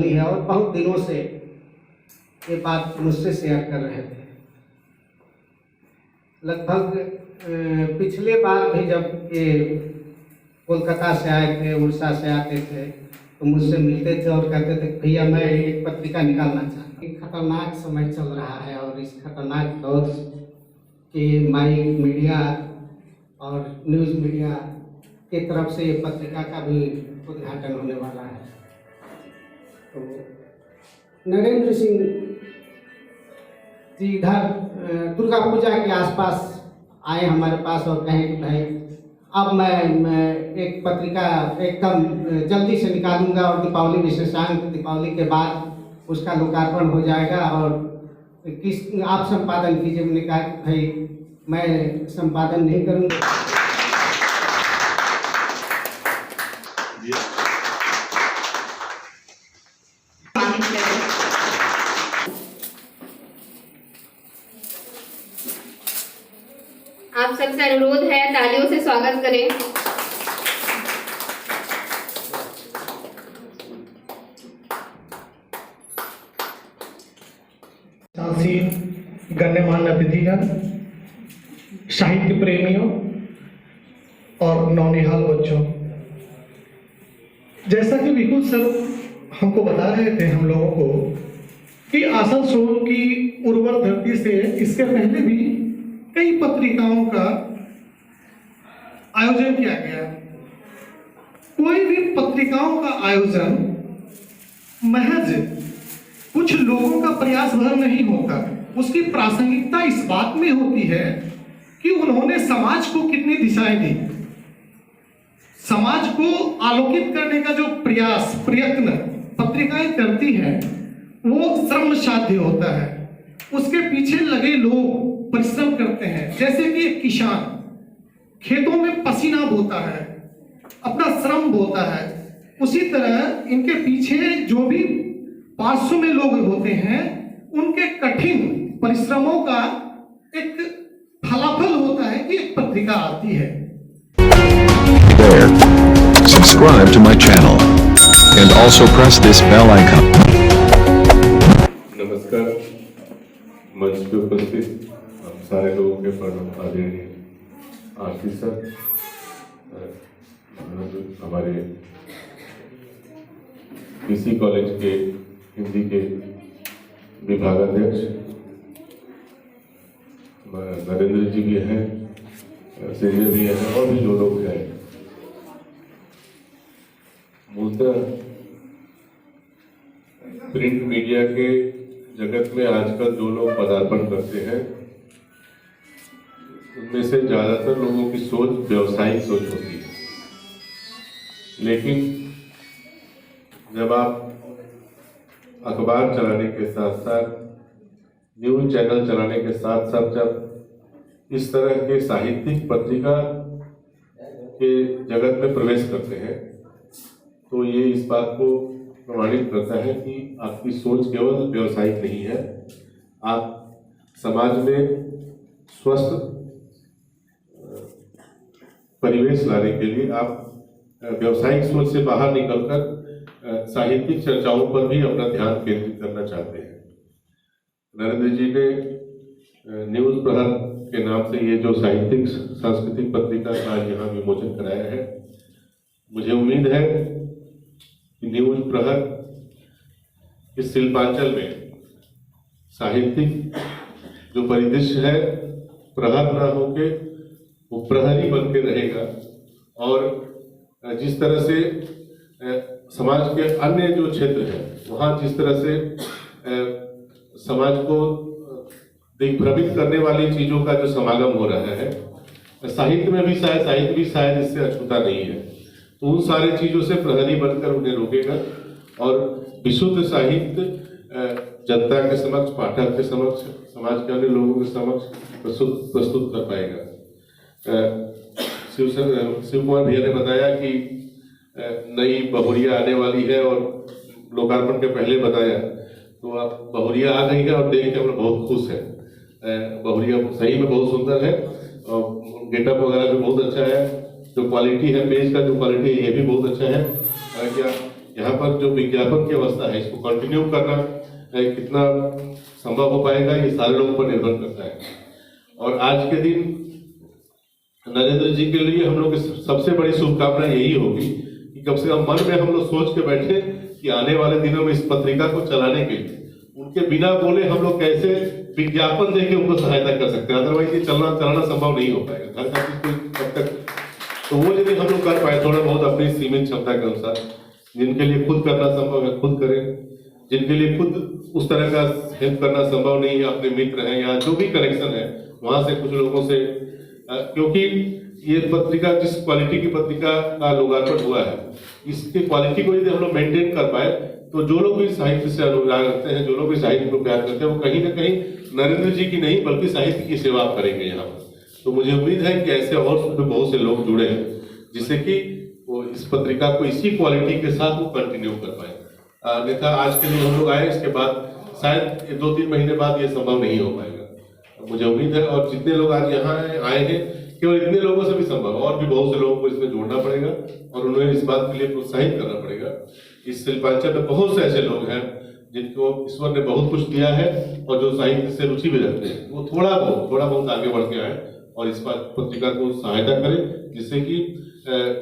रही है और बहुत दिनों से ये बात मुझसे शेयर कर रहे थे। लगभग पिछले बार भी जब ये कोलकाता से आए थे, उड़ीसा से आते थे, तो मुझसे मिलते थे और कहते थे भैया मैं एक पत्रिका निकालना चाहता हूँ। एक खतरनाक समय चल रहा है और इस खतरनाक दौर के माई मीडिया और न्यूज़ मीडिया की तरफ से ये पत्रिका का भी उद्घाटन होने वाला है। तो नरेंद्र सिंह जी इधर दुर्गा पूजा के आसपास आए हमारे पास और कहें कि भाई अब मैं एक पत्रिका एकदम जल्दी से निकालूंगा और दीपावली विशेषांक, दीपावली के बाद उसका लोकार्पण हो जाएगा और किस आप संपादन कीजिए। मैंने कहा कि भाई मैं संपादन नहीं करूंगा। आप सबसे अनुरोध है तालियों से स्वागत करें। गण्यमान्य अतिथिगण, साहित्य प्रेमियों और नौनिहाल बच्चों, जैसा कि विकुल सर हमको बता रहे थे हम लोगों को कि आसनसोल की उर्वर धरती से इसके पहले भी कई पत्रिकाओं का आयोजन किया गया। कोई भी पत्रिकाओं का आयोजन महज कुछ लोगों का प्रयास भर नहीं होता, उसकी प्रासंगिकता इस बात में होती है कि उन्होंने समाज को कितनी दिशाएं दी। समाज को आलोकित करने का जो प्रयत्न पत्रिकाएं करती हैं वो श्रम साध्य होता है। उसके पीछे लगे लोग परिश्रम करते हैं। जैसे कि एक किसान खेतों में पसीना बोता है, अपना श्रम बोता है, उसी तरह इनके पीछे जो भी पार्श्व में लोग होते हैं उनके कठिन परिश्रमों का एक फलाफल होता है कि एक पत्रिका आती है। There. Subscribe to my channel and also press this bell icon. नमस्कार। मंच पे उपस्थित आप सारे लोगों के प्रणव आदरणीय आरती सर, हमारे पीसी कॉलेज के हिंदी के विभागाध्यक्ष नरेंद्र जी भी हैं, संजय भी हैं और भी जो लोग हैं। मूलतः प्रिंट मीडिया के जगत में आजकल जो लोग पदार्पण करते हैं उनमें से ज्यादातर लोगों की सोच व्यवसायिक सोच होती है। लेकिन जब आप अखबार चलाने के साथ साथ न्यूज चैनल चलाने के साथ साथ जब इस तरह के साहित्यिक पत्रिका के जगत में प्रवेश करते हैं तो ये इस बात को प्रमाणित करता है कि आपकी सोच केवल व्यवसायिक नहीं है। आप समाज में स्वस्थ परिवेश लाने के लिए आप व्यवसायिक सोच से बाहर निकलकर साहित्यिक चर्चाओं पर भी अपना ध्यान केंद्रित करना चाहते हैं। नरेंद्र जी ने न्यूज प्रहर के नाम से ये जो साहित्यिक सांस्कृतिक पत्रिका का यहाँ विमोचन कराया है, मुझे उम्मीद है कि न्यूज प्रहर इस शिल्पांचल में साहित्यिक जो परिदृश्य है प्रहर न होके वो प्रहरी बन के रहेगा। और जिस तरह से समाज के अन्य जो क्षेत्र है वहाँ जिस तरह से समाज को दिग्भ्रमित करने वाली चीजों का जो समागम हो रहा है, साहित्य में भी शायद इससे अछूता नहीं है। तो उन सारी चीजों से प्रहरी बनकर उन्हें रोकेगा और विशुद्ध साहित्य जनता के समक्ष, पाठक के समक्ष, समाज के अन्य लोगों के समक्ष प्रस्तुत कर पाएगा। शिव कुमार भैया ने बताया कि नई बहुरिया आने वाली है और लोकार्पण के पहले बताया, तो अब बहुरिया आ गई है और देख के हम लोग बहुत खुश हैं। बहुरिया सही में बहुत सुंदर है और गेटअप वगैरह भी बहुत अच्छा है। जो क्वालिटी है, पेज का जो क्वालिटी है ये भी बहुत अच्छा है। क्या यहाँ पर जो विज्ञापन की अवस्था है इसको कंटिन्यू करना कितना संभव हो पाएगा ये सारे लोगों पर निर्भर करता है। और आज के दिन नरेंद्र जी के लिए हम लोग की सबसे बड़ी शुभकामना यही होगी कि कम से कम मन में हम लोग सोच के बैठे कि आने वाले दिनों में इस पत्रिका को चलाने के लिए उनके बिना बोले हम लोग कैसे विज्ञापन देके उनको सहायता कर सकते हैं। अदरवाइज ये चलाना संभव नहीं हो पाएगा। घर का चीज कब तक, तो वो यदि हम लोग कर पाए थोड़ा बहुत अपनी सीमित क्षमता के अनुसार, जिनके लिए खुद करना संभव है खुद करें, जिनके लिए खुद उस तरह का हेल्प करना संभव नहीं है, अपने मित्र हैं या जो भी कनेक्शन है वहां से कुछ लोगों से, क्योंकि ये पत्रिका जिस क्वालिटी की पत्रिका का लोकार्पण हुआ है इसकी क्वालिटी को यदि हम लोग मेंटेन कर पाए तो जो लोग भी साहित्य से अनुराग रखते हैं, जो लोग भी साहित्य को प्यार करते हैं, वो कहीं ना कहीं नरेंद्र जी की नहीं बल्कि साहित्य की सेवा करेंगे यहाँ पर। तो मुझे उम्मीद है कि ऐसे और बहुत से लोग जुड़े हैं जिससे कि वो इस पत्रिका को इसी क्वालिटी के साथ वो कंटिन्यू कर पाए। अन्यथा आज के लिए हम लोग आए, इसके बाद शायद 2-3 महीने बाद ये संभव नहीं हो पाएगा। मुझे उम्मीद है और जितने लोग आज यहाँ आए हैं केवल इतने लोगों से भी संभव, और भी बहुत से लोगों को इसमें जोड़ना पड़ेगा और उन्हें इस बात के लिए प्रोत्साहित करना पड़ेगा। इस शिल्पांचल में बहुत से ऐसे लोग हैं जिनको ईश्वर ने बहुत कुछ दिया है और जो साहित्य से रुचि भी रखते हैं, वो थोड़ा बहुत आगे बढ़ के आए और इस पत्रिका को सहायता करें, जिससे कि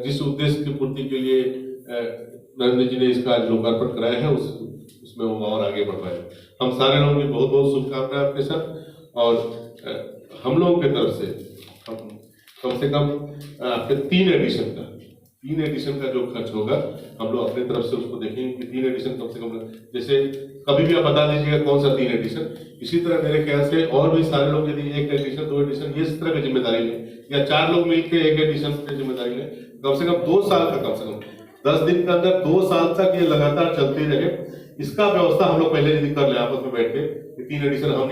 जिस उद्देश्य की पूर्ति के लिए नरेंद्र जी ने इसका आज लोकार्पण कराया है उसमें वो और आगे बढ़ पाए। हम सारे लोगों की बहुत बहुत शुभकामनाएं आपके साथ, और हम लोगों की तरफ से हम कम से कम आपके 3 एडिशन का जो खर्च होगा हम लोग अपने तरफ से उसको देखेंगे कि 3 एडिशन कम से कम, जैसे कभी भी आप बता दीजिएगा कौन सा 3 एडिशन। इसी तरह मेरे ख्याल से और भी सारे लोग यदि 1 एडिशन 2 एडिशन ये इस तरह की जिम्मेदारी लें या 4 लोग मिलकर 1 एडिशन की जिम्मेदारी लें, कम से कम 2 साल का, कम से कम 10 दिन के अंदर 2 साल तक ये लगातार चलती रहे, इसका व्यवस्था हम लोग पहले यदि कर ले आपस में बैठ के 3 एडिशन हम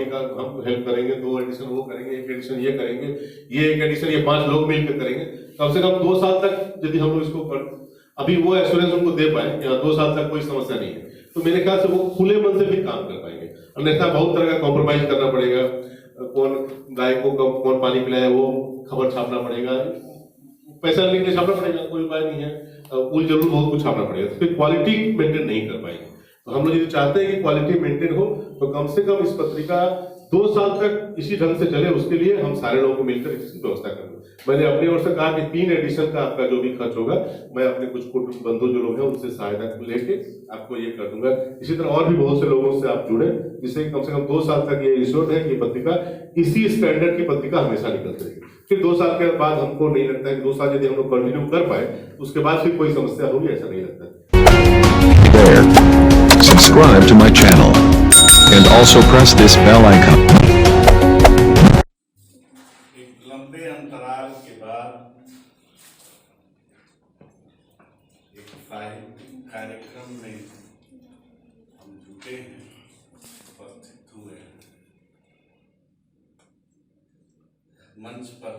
हेल्प करेंगे, 2 एडिशन वो करेंगे, 1 एडिशन ये करेंगे, ये 1 एडिशन ये 5 लोग मिलकर करेंगे, कम से कम 2 साल तक यदि हम लोग इसको अभी वो एश्योरेंस उनको दे पाए कि 2 साल तक कोई समस्या नहीं है, तो मेरे ख्याल से वो खुले मन से भी काम कर पाएंगे। अन्यथा बहुत तरह का कॉम्प्रोमाइज करना पड़ेगा, कौन गाय को कौन पानी पिलाया वो खबर छापना पड़ेगा, पैसा लेने के लिए छापना पड़ेगा, कोई उपाय नहीं है, कुल जरूर बहुत कुछ छापना पड़ेगा, तो फिर क्वालिटी मेंटेन नहीं कर पाएंगे। तो हम लोग यदि चाहते हैं कि क्वालिटी मेंटेन हो तो कम से कम इस पत्रिका 2 साल तक इसी ढंग से चले, उसके लिए हम सारे लोगों को मिलकर इसकी व्यवस्था करेंगे। मैंने अपनी ओर से कहा कि 3 एडिशन का आपका जो भी खर्च होगा मैं अपने कुछ कुटुंब बंधु जो लोग हैं उनसे सहायता लेके आपको ये कर दूंगा। इसी तरह और भी बहुत से लोगों से आप जुड़े, जिससे कम से कम 2 साल तक ये इंश्योर्ड है कि पत्रिका इसी स्टैंडर्ड की पत्रिका हमेशा निकलती रहेगी। फिर 2 साल के बाद हमको नहीं लगता है कि 2 साल यदि हम लोग कंटिन्यू कर पाए उसके बाद फिर कोई समस्या होगी, ऐसा नहीं लगता। Subscribe to my channel and also press this bell icon. एक लंबे अंतराल के बाद एक साहित्यिक कार्यक्रम में हम जुटे हैं, उपस्थित हुए हैं। मंच पर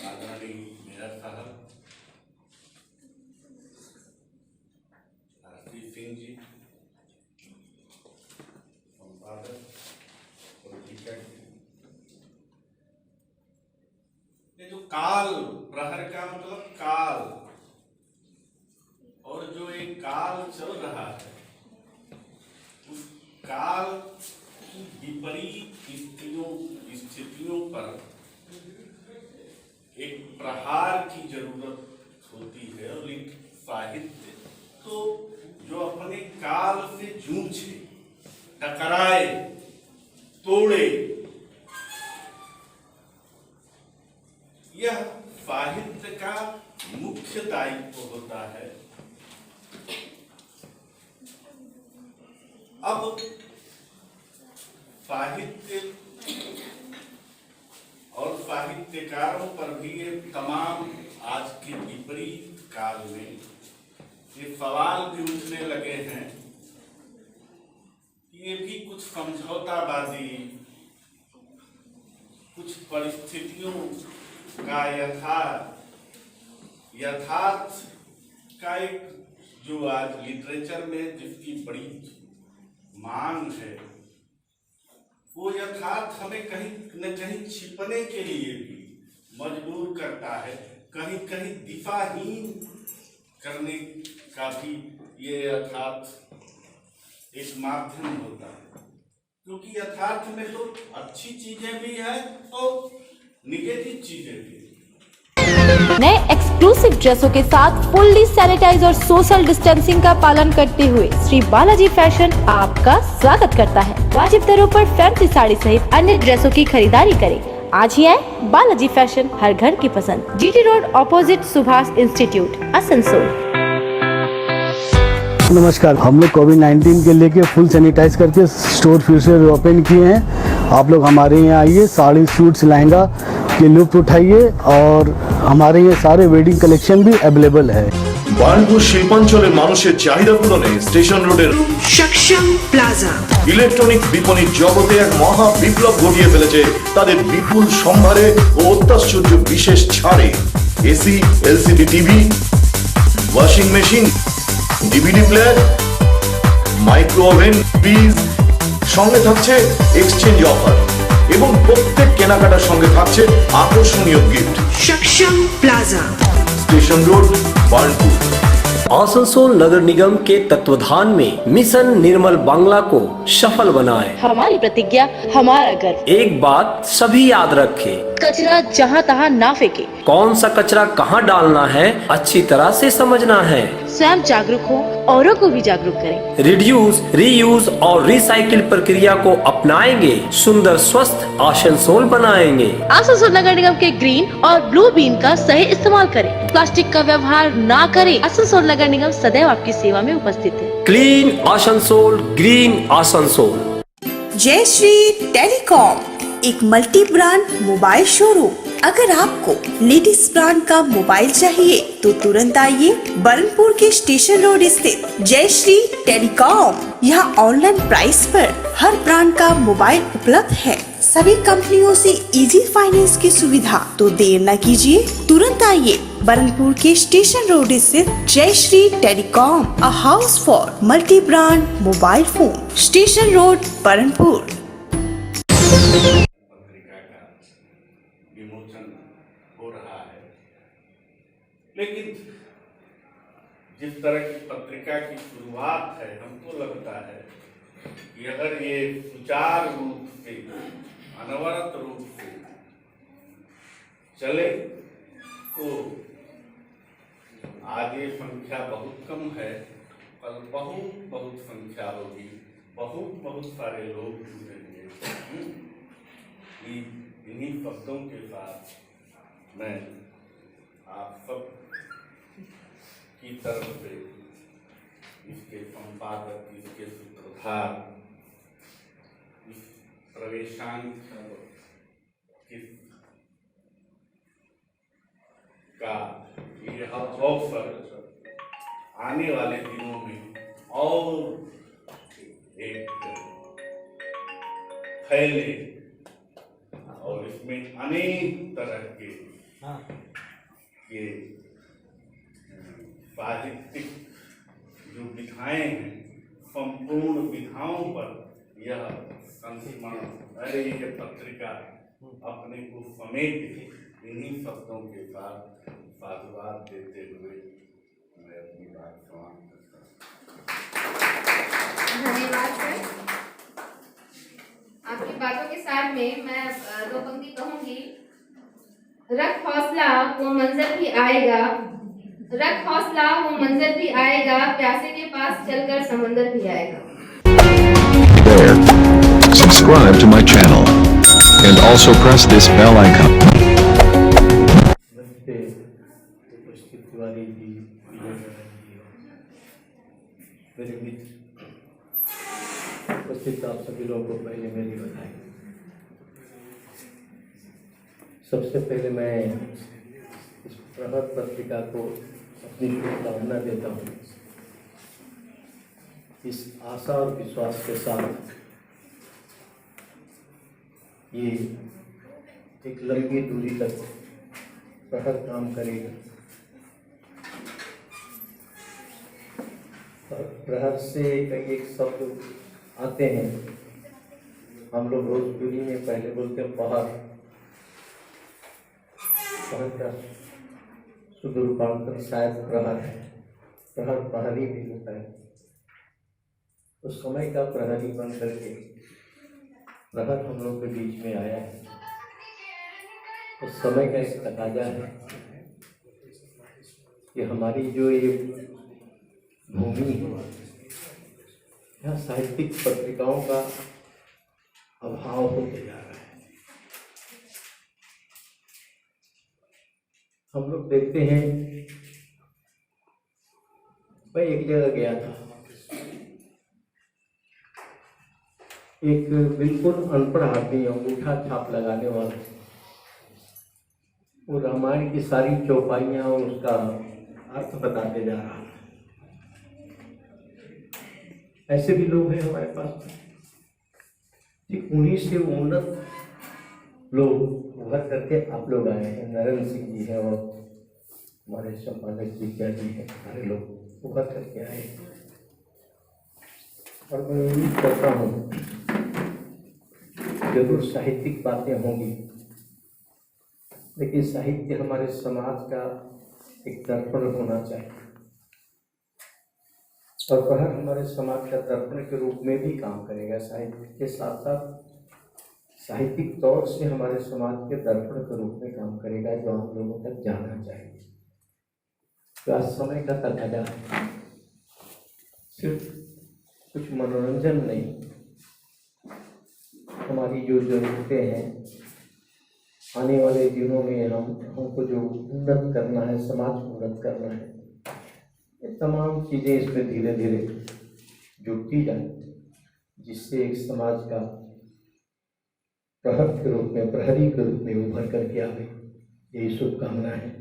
आदरणीय मेयर साहब, सिंह जी, संपादक पत्रिका के, ये जो काल प्रहर का मतलब काल, और जो एक काल चल रहा है उस काल की विपरीत स्थितियों पर एक प्रहार की जरूरत होती है। और एक साहित्य तो जो अपने काल से जूझे, टकराए, तोड़े, यह साहित्य का मुख्य दायित्व होता है। अब साहित्य और साहित्यकारों पर भी ये तमाम आज के विपरीत काल में ये सवाल भी उठने लगे हैं कि ये भी कुछ समझौताबाजी, कुछ परिस्थितियों का यथार्थ का एक जो आज लिटरेचर में जिसकी बड़ी मांग है, वो यथार्थ हमें कहीं न कहीं छिपने के लिए भी मजबूर करता है, कहीं कहीं दिशाहीन करने का भी ये यथार्थ एक माध्यम होता है, क्योंकि यथार्थ में तो अच्छी चीजें भी हैं और निगेटिव चीजें भी हैं। नए एक्सक्लूसिव ड्रेसों के साथ फुल्ली सैनिटाइज और सोशल डिस्टेंसिंग का पालन करते हुए श्री बालाजी फैशन आपका स्वागत करता है। वाजिब दरों पर फैंसी साड़ी सहित अन्य ड्रेसों की खरीदारी करें। आज ही आए बालाजी फैशन, हर घर की पसंद। GT road opposite Subhash institute, Asansol. नमस्कार, हम लोग कोविड-19 के लेके फुल सैनिटाइज करके स्टोर फिर से ओपन किए हैं। आप लोग हमारे यहाँ आइए, साड़ी, सूट्स, लहंगा के लुत्फ उठाइए और हमारे यहाँ सारे वेडिंग कलेक्शन भी अवेलेबल है। বার্নপুর শিল্পাঞ্চলের মানুষের চাহিদা পূরণে স্টেশন রোডের সক্ষম প্লাজা ইলেকট্রনিক বিপণির জগতে এক মহা বিপ্লব ঘটিয়ে ফেলেছে তাদের বিপুল সম্ভারে ও অত্যাশ্চর্য বিশেষ ছাড়ে। AC, LCD TV, washing machine, DVD player, micro oven, fridge, সঙ্গে থাকছে এক্সচেঞ্জ অফার এবং প্রত্যেক কেনাকাটার সঙ্গে থাকছে আকর্ষণীয় গিফট। সক্ষম প্লাজা, स्टेशन रोड, बार्नपुर। आसनसोल नगर निगम के तत्वाधान में मिशन निर्मल बांग्ला को सफल बनाएं। हमारी प्रतिज्ञा, हमारा गर्व। एक बात सभी याद रखें, कचरा जहाँ तहाँ ना फेंके। कौन सा कचरा कहाँ डालना है अच्छी तरह से समझना है। स्वयं जागरूक हो, औरों को भी जागरूक करें। रिड्यूस, रीयूज और रिसाइकिल प्रक्रिया को अपनाएंगे, सुंदर स्वस्थ आसनसोल बनाएंगे। आसनसोल नगर निगम के ग्रीन और ब्लू बीन का सही इस्तेमाल करें। प्लास्टिक का व्यवहार ना करें। आसनसोल नगर निगम सदैव आपकी सेवा में उपस्थित है। Clean Asansol, green Asansol. जय श्री टेलीकॉम, एक मल्टी ब्रांड मोबाइल शोरूम। अगर आपको लेटेस्ट ब्रांड का मोबाइल चाहिए तो तुरंत आइए बरनपुर के स्टेशन रोड स्थित जय श्री टेलीकॉम। यहाँ ऑनलाइन प्राइस पर हर ब्रांड का मोबाइल उपलब्ध है। सभी कंपनियों से इजी फाइनेंस की सुविधा। तो देर न कीजिए, तुरंत आइए बरनपुर के स्टेशन रोड स्थित जय Shri telecom, a house for multi brand mobile phone, station road, Burnpur. पत्रिका का विमोचन हो रहा है, लेकिन जिस तरह की पत्रिका की शुरुआत है, हमको लगता है कि अगर ये सुचारू रूप से, अनवरत रूप से चले तो आज ये संख्या बहुत कम है, कल बहुत संख्या होगी, बहुत सारे लोग जुड़ेंगे। इन्हीं शब्दों के साथ मैं आप सब की तरफ से इसके संपादक, इसके सूत्रधार, इस प्रवेशांक का यह अवसर आने वाले दिनों में और एक फैले और इसमें अनेक तरह के ये साहित्यिक जो विधाएं हैं, संपूर्ण विधाओं पर यह संस्मरण, अरे ये पत्रिका अपने को समेटे, इन्हीं शब्दों के साथ साधुवाद देते हुए मैं अपनी बात समाप्त करता हूँ। धन्यवाद सर। आपकी बातों के साथ में मैं दो पंक्ति कहूंगी। रख हौसला वो मंजर भी आएगा, रख हौसला वो मंजर भी आएगा, प्यासे के पास चलकर समंदर भी आएगा। There. Subscribe to my channel. And also press this bell icon. उपस्थित तिवारी जी, मेरे मित्र, उपस्थित आप सभी लोगों को पहले मेरी बधाई। सबसे पहले मैं इस प्रहर पत्रिका को अपनी शुभकामना देता हूँ। इस आशा और विश्वास के साथ ये एक लंबी दूरी तक प्रहर काम करेगा। प्रहर से कई एक शब्द आते हैं, हम लोग भोजपुरी में पहले बोलते हैं पहर। पहर का शुद्ध रूपांतर शायद प्रहर है। प्रहरी भी होता है, तो समय का प्रहरी बन करके प्रहर हम लोग के बीच में आया है। तो समय का एक तकाजा है कि हमारी जो ये भूमि है, यहाँ साहित्यिक पत्रिकाओं का अभाव होते जा रहा है। हम लोग देखते हैं, मैं एक जगह गया था, एक बिल्कुल अनपढ़ आदमी, अंगूठा छाप लगाने वाला, वो रामायण की सारी चौपाइयाँ और उसका अर्थ बताते जा रहा है। ऐसे भी लोग हैं हमारे पास, ठीक उन्हीं से उन्नत लोग उभर करके आप लोग आए हैं। नरेंद्र सिंह जी हैं और हमारे संपादक जी इत्यादि हैं, सारे लोग उभर करके आए। और मैं उम्मीद करता हूँ जरूर साहित्यिक बातें होंगी, लेकिन साहित्य हमारे समाज का एक दर्पण होना चाहिए, और प्रहर हमारे समाज का दर्पण के रूप में भी काम करेगा। साहित्य के साथ साथ साहित्यिक तौर से हमारे समाज के दर्पण के रूप में काम करेगा, जो हम लोगों तक जाना चाहिए। तो आज समय का तकाजा है, सिर्फ कुछ मनोरंजन नहीं, हमारी जो जरूरतें हैं, आने वाले दिनों में हमको जो उन्नत करना है, समाज को उन्नत करना है, ये तमाम चीज़ें इसमें धीरे धीरे जुड़ती जाए, जिससे एक समाज का प्रहर के रूप में, प्रहरी के रूप में उभर करके आवे। यही शुभकामना है।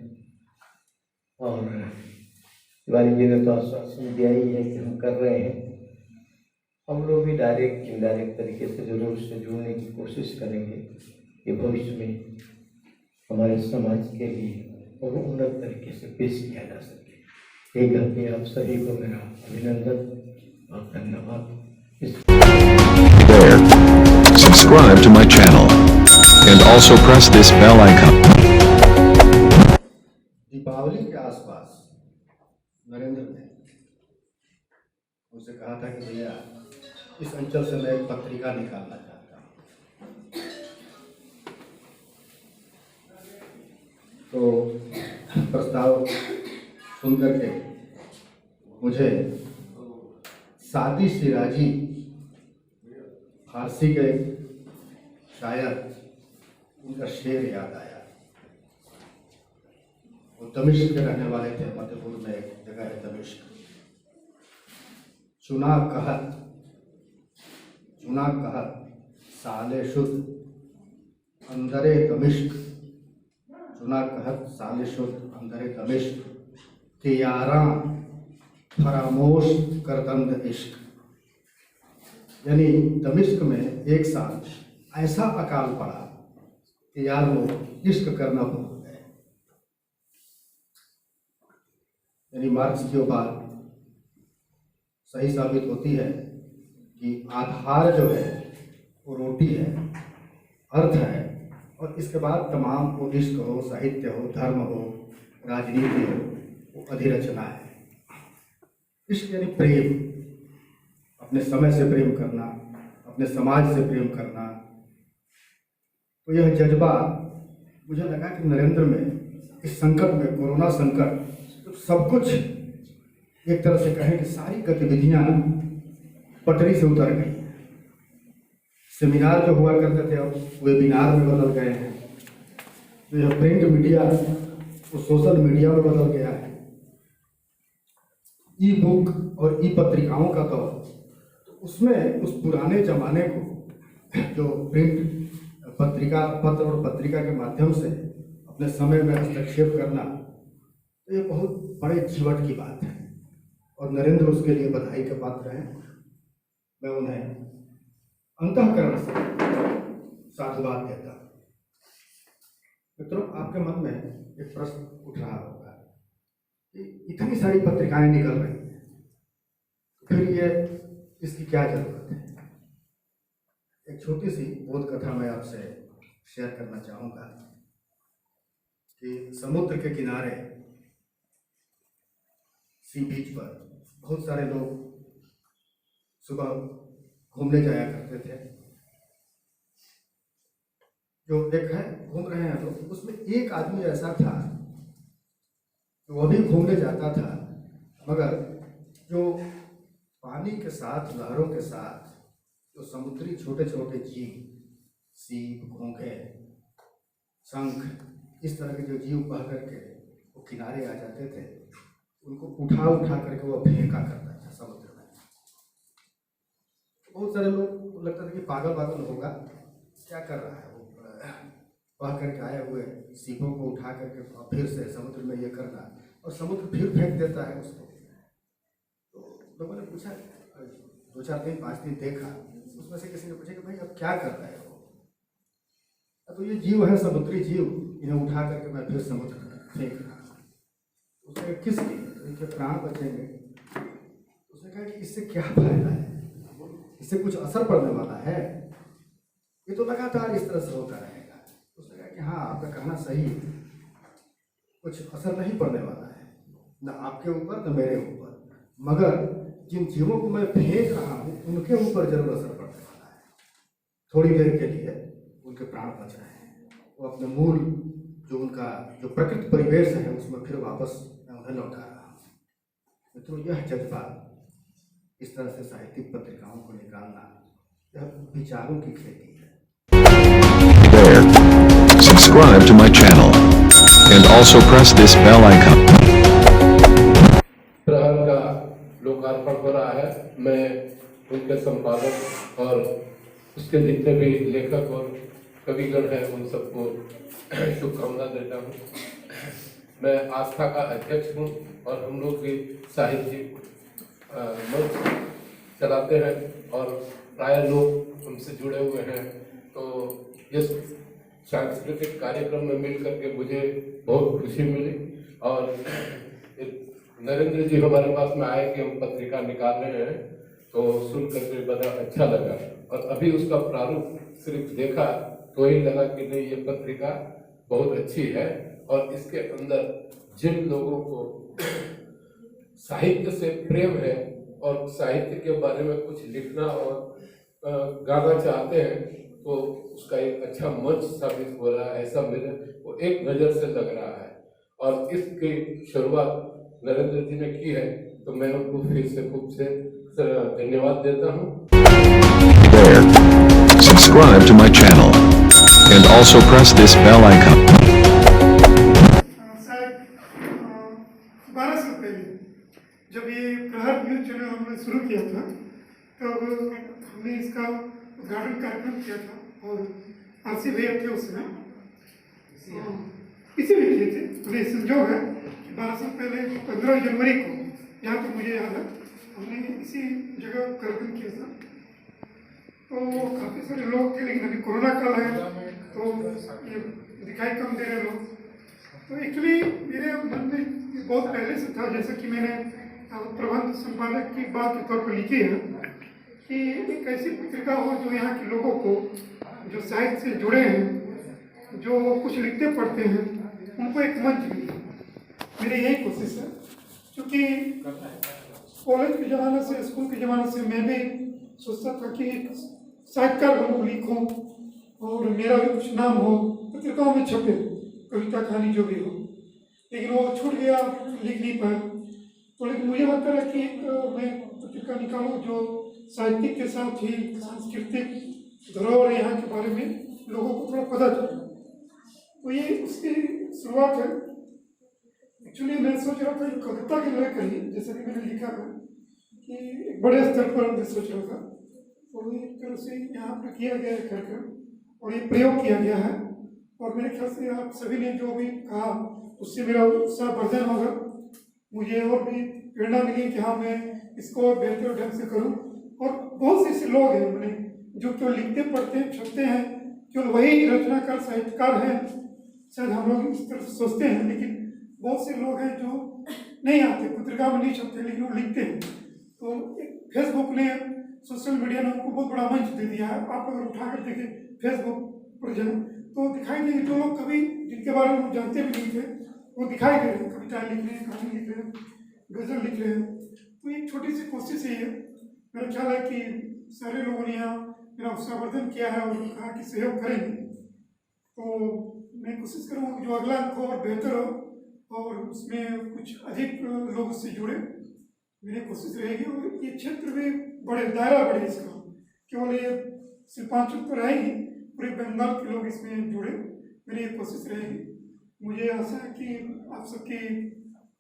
और तिवारी जी ने तो आश्वासन दिया ही है कि हम कर रहे हैं। हम लोग भी डायरेक्ट इनडायरेक्ट तरीके से जरूर उससे जुड़ने की कोशिश करेंगे कि भविष्य में हमारे समाज के लिए और उन्नत तरीके से पेश किया जा सके। एक करके आप सभी को मेरा अभिनंदन और धन्यवाद। There. Subscribe to my channel. And also press this bell icon. Deepawali के आसपास नरेंद्र ने उनसे कहा था कि भैया इस अंचल से मैं एक पत्रिका निकालना चाहता हूँ। तो प्रस्ताव सुन करके मुझे सादी सिराजी, फारसी के शायर, उनका शेर याद आया। वो दमिश्क के रहने वाले थे, मध्यपूर्व में एक जगह है दमिश्क। चुना कहत साले शुद्ध अंदरे दमिश्क, चुना कहत साले शुद्ध अंदरे दमिश्क के यारा फरामोश करदंद इश्क। यानी दमिश्क में एक साल ऐसा अकाल पड़ा कि यार लोग इश्क करना भूल गए। यानी मार्क्स की बात सही साबित होती है कि आधार जो है वो रोटी है, अर्थ है, और इसके बाद तमाम वो इश्क हो, साहित्य हो, धर्म हो, राजनीति हो, वो अधिरचना है। इश्क यानी प्रेम, अपने समय से प्रेम करना, अपने समाज से प्रेम करना। तो यह जज्बा मुझे लगा कि नरेंद्र में इस संकट में, कोरोना संकट, तो सब कुछ एक तरह से कहें कि सारी गतिविधियां पटरी से उतर गई। सेमिनार जो हुआ करते थे अब वेबिनार में बदल गए हैं। तो यह प्रिंट मीडिया वो सोशल मीडिया में बदल गया है। ई बुक और ई पत्रिकाओं का दौर, तो उसमें उस पुराने जमाने को जो प्रिंट पत्रिका, पत्र और पत्रिका के माध्यम से अपने समय में हस्तक्षेप करना, तो ये बहुत बड़े जीवट की बात है और नरेंद्र उसके लिए बधाई के पात्र हैं। मैं उन्हें अंतःकरण से साधुवाद देता हूँ। मित्रों, आपके मन में एक प्रश्न उठ रहा होगा कि इतनी सारी पत्रिकाएं निकल रही हैं, फिर ये इसकी क्या जरूरत है। एक छोटी सी बोध कथा मैं आपसे शेयर करना चाहूँगा कि समुद्र के किनारे सी बीच पर बहुत सारे लोग सुबह घूमने जाया करते थे। जो एक है घूम रहे हैं लोग, उसमें एक आदमी ऐसा था, वो भी घूमने जाता था, मगर जो पानी के साथ, लहरों के साथ जो समुद्री छोटे छोटे जीव, सीप, घोंघे, शंख, इस तरह के जो जीव बह करके वो किनारे आ जाते थे, उनको उठा उठा करके वो फेंका करता था समुद्र में। बहुत सारे लोग को लगता था कि पागल पागल होगा, क्या कर रहा है वो, बह करके आए हुए सीपों को उठा करके फिर से समुद्र में ये करना, और समुद्र फिर फेंक देता है उसको। तो लोगों ने पूछा, 2-4 दिन 5 दिन देखा, उसमें से किसी ने पूछा कि भाई अब क्या कर रहे हो? तो ये जीव है, समुद्री जीव, इन्हें उठा करके मैं फिर समुद्र में फेंक रहा। उसने कहा किस लिए? तो इनके प्राण बचेंगे। उसने कहा कि इससे क्या फायदा है, इससे कुछ असर पड़ने वाला है? ये तो लगातार इस तरह से होता रहेगा। उसने कहा कि हाँ, आपका कहना सही है, कुछ असर नहीं पड़ने वाला है, न आपके ऊपर न मेरे ऊपर, मगर जिन जीवों को मैं फेंक रहा हूँ उनके ऊपर जरूर असर पड़ने वाला है। थोड़ी देर के लिए उनके प्राण बच रहे हैं, वो अपने मूल जो उनका जो प्रकृति परिवेश है उसमें फिर वापस मैं उन्हें लौटा रहा हूँ। मित्रों, यह जज्बा, इस तरह से साहित्यिक पत्रिकाओं को निकालना, यह विचारों की खेती है। There. Subscribe to my channel. And also press this bell icon. प्रहर का लोकार्पण हो रहा है। मैं उनके संपादक और उसके जितने भी लेखक और कविगण हैं उन सबको शुभकामना देता हूँ। मैं आस्था का अध्यक्ष हूँ और हम लोग भी साहित्यिक मंच चलाते हैं और प्राय लोग हमसे जुड़े हुए हैं। तो इस सांस्कृतिक कार्यक्रम में मिल करके मुझे बहुत खुशी मिली और नरेंद्र जी हमारे पास में आए कि हम पत्रिका निकाल रहे हैं, तो सुन करके बड़ा अच्छा लगा। और अभी उसका प्रारूप सिर्फ देखा तो ही लगा कि नहीं, ये पत्रिका बहुत अच्छी है और इसके अंदर जिन लोगों को साहित्य से प्रेम है और साहित्य के बारे में कुछ लिखना और गाना चाहते हैं, तो उसका एक अच्छा मंच साबित हो रहा है, ऐसा मेरे को एक नज़र से लग रहा है। और इसकी शुरुआत नरेंद्र जी ने की है, तो मैं उनको फिर से खूब से धन्यवाद देता हूँ। There. Subscribe to my channel. And also press this bell icon. शायद 12 साल पहले जब ये प्रहर न्यूज चैनल हमने शुरू किया था, तब हमने इसका उद्घाटन कार्यक्रम किया था और आरसी भैया थे उसमें, इसी में किए थे। मुझे संजोग है 12 साल पहले 15 जनवरी को, यहाँ तो मुझे याद है, हमने इसी जगह कार्यक्रम किया था। तो काफ़ी सारे लोग थे, लेकिन अभी कोरोना काल है तो ये दिखाई कम दे रहे लोग। तो एक्चुअली मेरे मन में बहुत पहले से था, जैसा कि मैंने प्रबंध संपादक की बात के तौर पर लिखी है, कि एक ऐसी पत्रिका हो जो यहाँ के लोगों को, जो साहित्य से जुड़े हैं, जो कुछ लिखते पढ़ते हैं, उनको एक मंच मिले। मेरी यही कोशिश है, क्योंकि कॉलेज के ज़माने से, स्कूल के ज़माने से मैं भी सोचता था कि साहित्यकार बनूं, लिखूं और मेरा भी कुछ नाम हो, पत्रिकाओं में छपे, कविता कहानी जो भी हो। लेकिन वो छूट गया, लिख नहीं पाया। तो लेकिन मुझे लगता है कि मैं पत्रिका निकालूं जो साहित्य के साथ ही सांस्कृतिक धरोहर यहाँ के बारे में लोगों को थोड़ा पता चले। तो ये उसकी शुरुआत है। एक्चुअली मैं सोच रहा था कविता के लेकर ही, जैसे कि मैंने लिखा था कि एक बड़े स्तर पर मैं सोच रहा था, तो एक तरह से यहाँ पर किया गया है कार्यक्रम और ये प्रयोग किया गया है। और मेरे ख्याल से आप सभी ने जो भी कहा उससे मेरा उत्साह वर्धन होगा, मुझे और भी प्रेरणा मिली कि हाँ मैं इसको और बेहतर ढंग से करूँ। और बहुत से ऐसे लोग हैं मैंने जो केवल लिखते पढ़ते हैं, छपते हैं, केवल वही रचनाकार साहित्यकार हैं, शायद हम लोग इस तरह से सोचते हैं, लेकिन बहुत से लोग हैं जो नहीं आते, पत्रिका में नहीं छपते, लेकिन वो लिखते हैं। तो फेसबुक ने, सोशल मीडिया ने उनको बहुत बड़ा मंच दे दिया है। आप अगर उठा कर देखें फेसबुक पर जाए तो दिखाई देंगे जो लोग कभी जिनके बारे में जानते भी नहीं थे, वो दिखाई दे रहे हैं, कविताएं लिख रहे हैं, कहानी लिख रहे हैं। गजल लिख रहे हैं। तो एक छोटी सी कोशिश ही है। मेरा ख्याल है कि सारे लोगों ने यहाँ मेरा उत्साहवर्धन किया है और कहा कि सहयोग करेंगे, तो मैं कोशिश करूँगा जो अगला अंक हो और बेहतर हो और उसमें कुछ अधिक लोग उससे जुड़े, मेरी कोशिश रहेगी। और ये क्षेत्र भी बड़े, दायरा बड़े इसका, केवल ये शिल्पांचल तो रहेगी, पूरे बंगाल के लोग इसमें जुड़े, मेरी ये कोशिश रहेगी। मुझे आशा है कि आप सबके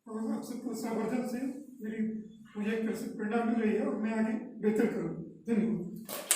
उत्साहवर्धन से मुझे एक तरह से प्रेरणा मिल रही है और मैं आगे बेहतर करूँ। धन्यवाद।